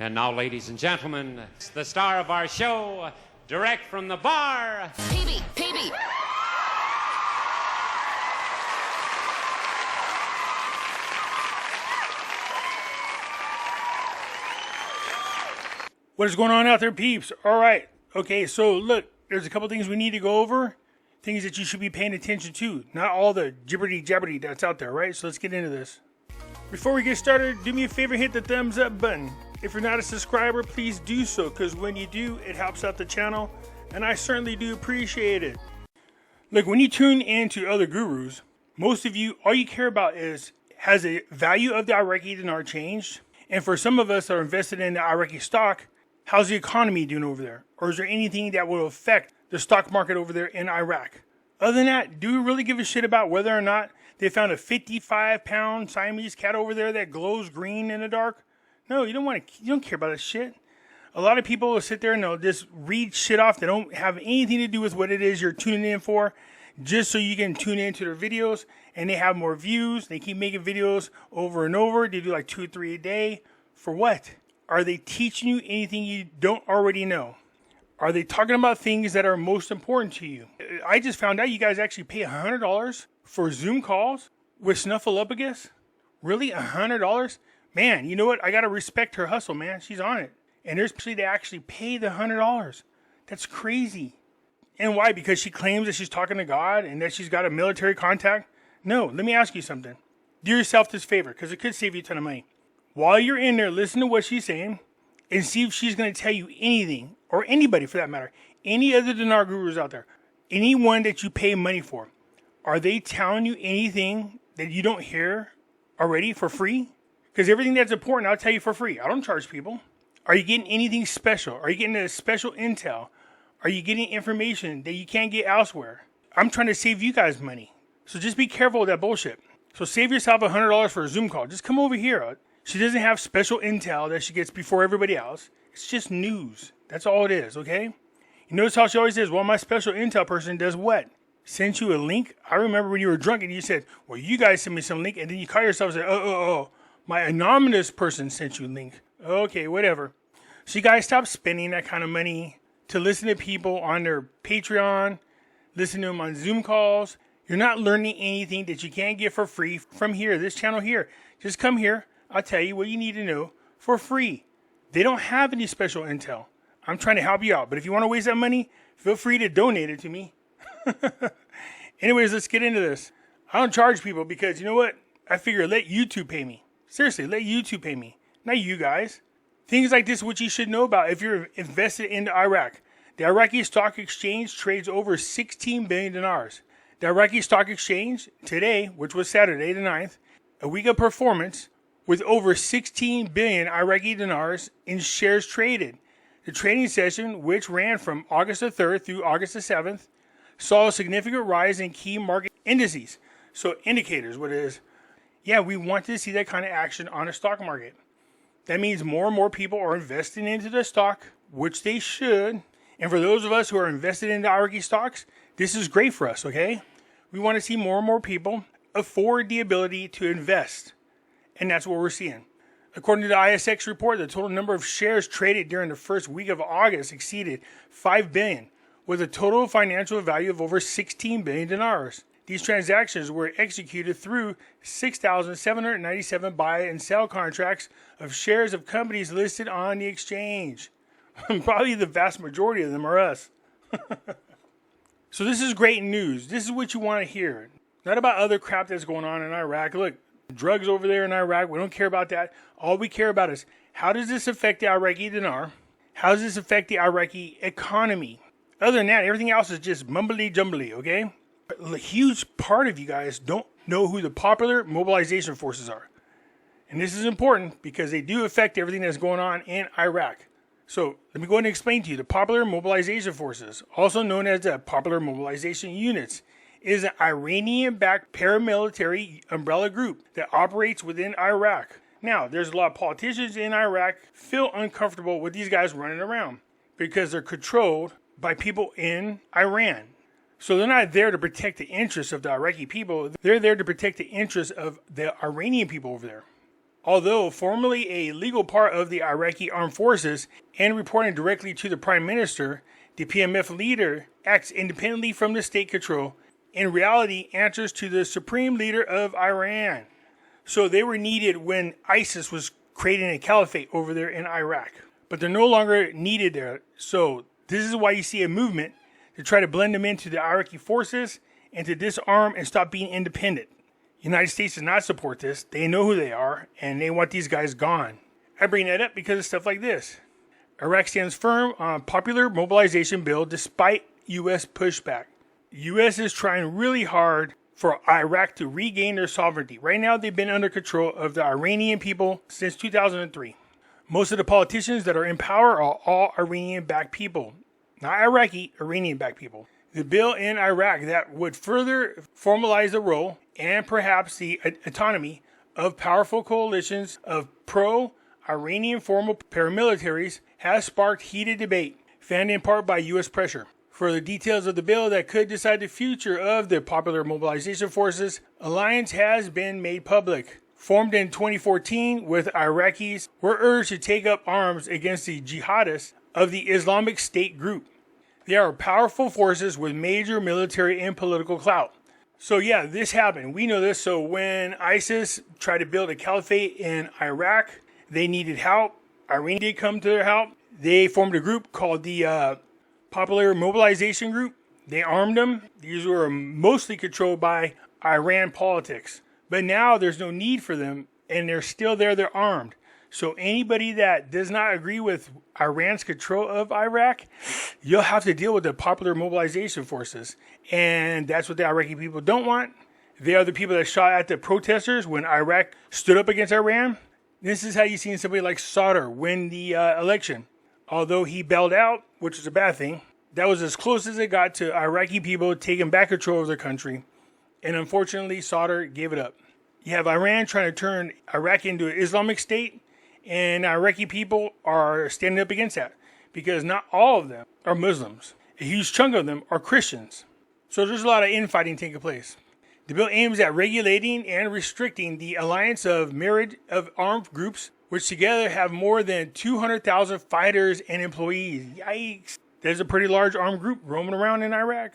And now, ladies and gentlemen, the star of our show, direct from the bar, PB. What is going on out there, peeps? All right. Okay, so look, there's a couple things we need to go over. Things that you should be paying attention to. Not all the jibberty-jabberty that's out there, right? So let's get into this. Before we get started, do me a favor, hit the thumbs up button. If you're not a subscriber, please do so, because when you do, it helps out the channel, and I certainly do appreciate it. Look, when you tune into other gurus, most of you, all you care about is, has the value of the Iraqi Dinar changed? And for some of us that are invested in the Iraqi stock, how's the economy doing over there? Or is there anything that will affect the stock market over there in Iraq? Other than that, do we really give a shit about whether or not they found a 55-pound Siamese cat over there that glows green in the dark? No, you don't care about that shit. A lot of people will sit there and they'll just read shit off that don't have anything to do with what it is you're tuning in for, just so you can tune into their videos and they have more views. They keep making videos over and over. They do like 2 or 3 a day. For what? Are they teaching you anything you don't already know? Are they talking about things that are most important to you? I just found out you guys actually pay $100 for Zoom calls with Snuffleupagus. Really? $100? Man, you know what? I got to respect her hustle, man. She's on it. And there's people that actually pay the $100. That's crazy. And why? Because she claims that she's talking to God and that she's got a military contact? No, let me ask you something. Do yourself this favor, because it could save you a ton of money. While you're in there, listen to what she's saying and see if she's going to tell you anything, or anybody for that matter, any other dinar gurus out there, anyone that you pay money for, are they telling you anything that you don't hear already for free? Because everything that's important, I'll tell you for free. I don't charge people. Are you getting anything special? Are you getting a special intel? Are you getting information that you can't get elsewhere? I'm trying to save you guys money. So just be careful with that bullshit. So save yourself $100 for a Zoom call. Just come over here. She doesn't have special intel that she gets before everybody else. It's just news. That's all it is, okay? You notice how she always says, well, my special intel person does what? Sent you a link? I remember when you were drunk and you said, well, you guys sent me some link. And then you caught yourself and said, oh. My anonymous person sent you a link. Okay, whatever. So you guys stop spending that kind of money to listen to people on their Patreon, listen to them on Zoom calls. You're not learning anything that you can't get for free from here, this channel here. Just come here. I'll tell you what you need to know for free. They don't have any special intel. I'm trying to help you out. But if you want to waste that money, feel free to donate it to me. Anyways, let's get into this. I don't charge people because, you know what? I figure let YouTube pay me. Seriously, let YouTube pay me. Not you guys. Things like this, which you should know about if you're invested into Iraq. The Iraqi Stock Exchange trades over 16 billion dinars. The Iraqi Stock Exchange, today, which was Saturday the 9th, a week of performance, with over 16 billion Iraqi dinars in shares traded. The trading session, which ran from August the 3rd through August the 7th, saw a significant rise in key market indices. So indicators, what it is. Yeah, we want to see that kind of action on a stock market. That means more and more people are investing into the stock, which they should. And for those of us who are invested in the Iraqi stocks, this is great for us, okay? We want to see more and more people afford the ability to invest. And that's what we're seeing. According to the ISX report, the total number of shares traded during the first week of August exceeded 5 billion, with a total financial value of over 16 billion dinars. These transactions were executed through 6,797 buy and sell contracts of shares of companies listed on the exchange. Probably the vast majority of them are us. So this is great news. This is what you want to hear. Not about other crap that's going on in Iraq. Look, drugs over there in Iraq, we don't care about that. All we care about is how does this affect the Iraqi dinar? How does this affect the Iraqi economy? Other than that, everything else is just mumbly-jumbly, okay? A huge part of you guys don't know who the popular mobilization forces are. And this is important because they do affect everything that's going on in Iraq. So let me go ahead and explain to you. The popular mobilization forces, also known as the popular mobilization units, is an Iranian-backed paramilitary umbrella group that operates within Iraq. Now, there's a lot of politicians in Iraq feel uncomfortable with these guys running around because they're controlled by people in Iran. So they're not there to protect the interests of the Iraqi people. They're there to protect the interests of the Iranian people over there. Although formerly a legal part of the Iraqi armed forces and reporting directly to the prime minister, the PMF leader acts independently from the state control, in reality answers to the supreme leader of Iran. So they were needed when ISIS was creating a caliphate over there in Iraq. But they're no longer needed there. So this is why you see a movement to try to blend them into the Iraqi forces and to disarm and stop being independent. The United States does not support this. They know who they are, and they want these guys gone. I bring that up because of stuff like this. Iraq stands firm on popular mobilization bill despite U.S. pushback. The U.S. is trying really hard for Iraq to regain their sovereignty. Right now, they've been under control of the Iranian people since 2003. Most of the politicians that are in power are all Iranian-backed people. Not Iraqi, Iranian-backed people. The bill in Iraq that would further formalize the role and perhaps the autonomy of powerful coalitions of pro-Iranian formal paramilitaries has sparked heated debate, fanned in part by U.S. pressure. For the details of the bill that could decide the future of the popular mobilization forces, alliance has been made public. Formed in 2014 with Iraqis were urged to take up arms against the jihadists of the Islamic State group. They are powerful forces with major military and political clout. So yeah, this happened. We know this. So when ISIS tried to build a caliphate in Iraq, they needed help. Iran did come to their help. They formed a group called the Popular Mobilization Group. They armed them. These were mostly controlled by Iran politics. But now there's no need for them, and they're still there. They're armed. So anybody that does not agree with Iran's control of Iraq, you'll have to deal with the Popular Mobilization Forces. And that's what the Iraqi people don't want. They are the people that shot at the protesters when Iraq stood up against Iran. This is how you see somebody like Sadr win the election. Although he bailed out, which is a bad thing, that was as close as it got to Iraqi people taking back control of their country. And unfortunately, Sadr gave it up. You have Iran trying to turn Iraq into an Islamic state, and Iraqi people are standing up against that because not all of them are Muslims. A huge chunk of them are Christians. So there's a lot of infighting taking place. The bill aims at regulating and restricting the alliance of myriad of armed groups, which together have more than 200,000 fighters and employees. Yikes. There's a pretty large armed group roaming around in Iraq.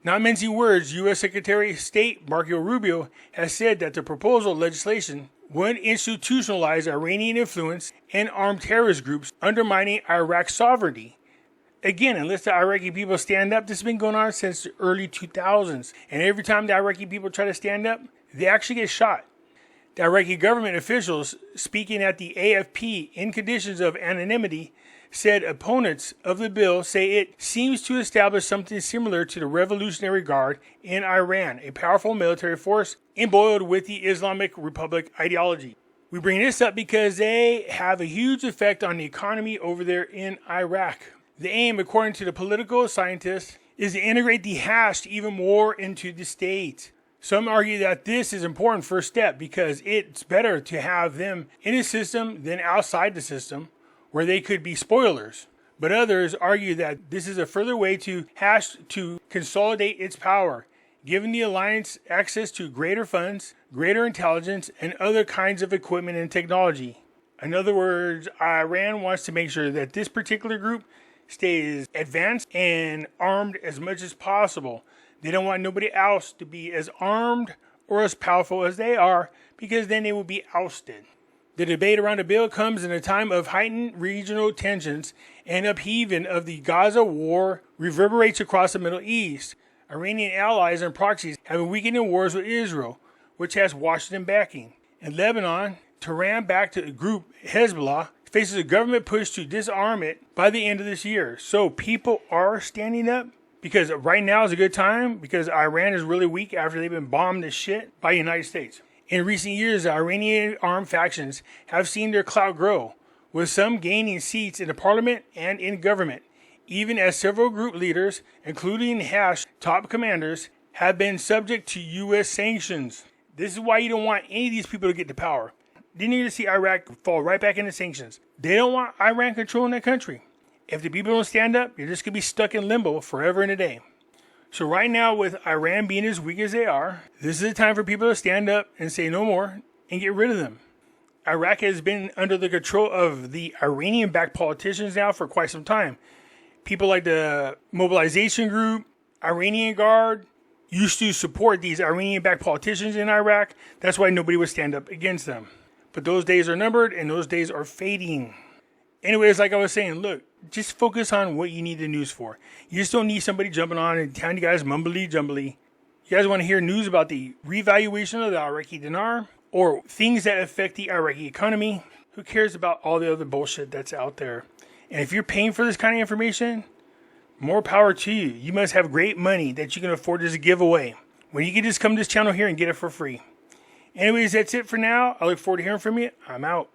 Not mincing words, U.S. Secretary of State Marco Rubio has said that the proposal legislation would institutionalize Iranian influence and armed terrorist groups undermining Iraq's sovereignty. Again, unless the Iraqi people stand up, this has been going on since the early 2000s. And every time the Iraqi people try to stand up, they actually get shot. The Iraqi government officials speaking at the AFP in conditions of anonymity said opponents of the bill say it seems to establish something similar to the Revolutionary Guard in Iran, a powerful military force embroiled with the Islamic Republic ideology. We bring this up because they have a huge effect on the economy over there in Iraq. The aim, according to the political scientists, is to integrate the Hashd even more into the state. Some argue that this is an important first step because it's better to have them in the system than outside the system, where they could be spoilers. But others argue that this is a further way to Hashd to consolidate its power, giving the alliance access to greater funds, greater intelligence, and other kinds of equipment and technology. In other words, Iran wants to make sure that this particular group stays advanced and armed as much as possible. They don't want nobody else to be as armed or as powerful as they are, because then they will be ousted. The debate around the bill comes in a time of heightened regional tensions and upheaval of the Gaza war reverberates across the Middle East. Iranian allies and proxies have been weakening wars with Israel, which has Washington backing. In Lebanon, Tehran-backed group Hezbollah faces a government push to disarm it by the end of this year. So people are standing up because right now is a good time because Iran is really weak after they've been bombed to shit by the United States. In recent years, the Iranian armed factions have seen their clout grow, with some gaining seats in the parliament and in government, even as several group leaders, including Hashd top commanders, have been subject to U.S. sanctions. This is why you don't want any of these people to get to power. They need to see Iraq fall right back into sanctions. They don't want Iran controlling their country. If the people don't stand up, you're just going to be stuck in limbo forever and a day. So right now, with Iran being as weak as they are, this is the time for people to stand up and say no more and get rid of them. Iraq has been under the control of the Iranian-backed politicians now for quite some time. People like the Mobilization Group, Iranian Guard, used to support these Iranian-backed politicians in Iraq. That's why nobody would stand up against them. But those days are numbered and those days are fading. Anyways, like I was saying, look, just focus on what you need the news for. You just don't need somebody jumping on and telling you guys mumbly-jumbly. You guys want to hear news about the revaluation of the Iraqi Dinar or things that affect the Iraqi economy? Who cares about all the other bullshit that's out there? And if you're paying for this kind of information, more power to you. You must have great money that you can afford as a giveaway, when you can just come to this channel here and get it for free. Anyways, that's it for now. I look forward to hearing from you. I'm out.